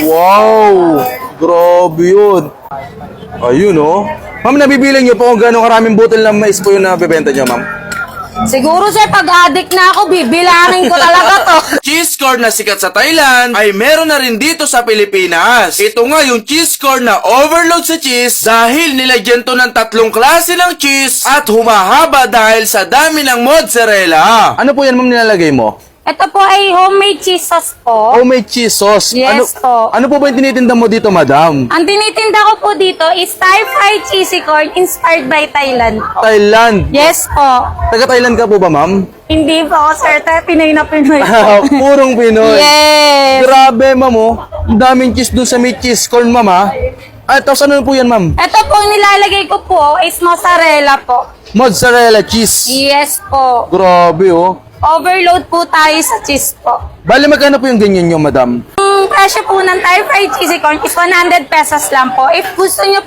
Wow! Grabe yun. Ayun, oh. Ma'am, nabibilang niyo po kung gano'ng karaming butil ng mais po yung nabibenta niyo, ma'am? Siguro sir, pag-addict na ako, bibilangin ko talaga to. Cheese corn na sikat sa Thailand ay meron na rin dito sa Pilipinas. Ito nga yung cheese corn na overload sa cheese dahil nilagyan to ng 3 klase ng cheese at humahaba dahil sa dami ng mozzarella. Ano po yan, ma'am, nilalagay mo? Ito po ay homemade cheese sauce po. Homemade cheese sauce. Yes po. Ano po ba yung tinitinda mo dito, madam? Ang tinitinda ko po dito is Thai fried cheesy corn inspired by Thailand po. Thailand. Yes po. Taga-Thailand ka po ba, ma'am? Hindi po ako sir, Pinoy na Pinoy po. Purong Pinoy. Yes. Grabe, ma'am, oh. Ang daming cheese dun sa may cheese corn, ma'am, ha? At tapos ano po yan, ma'am? Ito po nilalagay ko po is mozzarella po. Mozzarella cheese. Yes po. Grabe, oh. Overload po tayo sa cheese po. Bali, magkano po yung ganyan nyo, madam? Presyo po ng Thai fried cheesy corn is 100 pesos lang po. If gusto nyo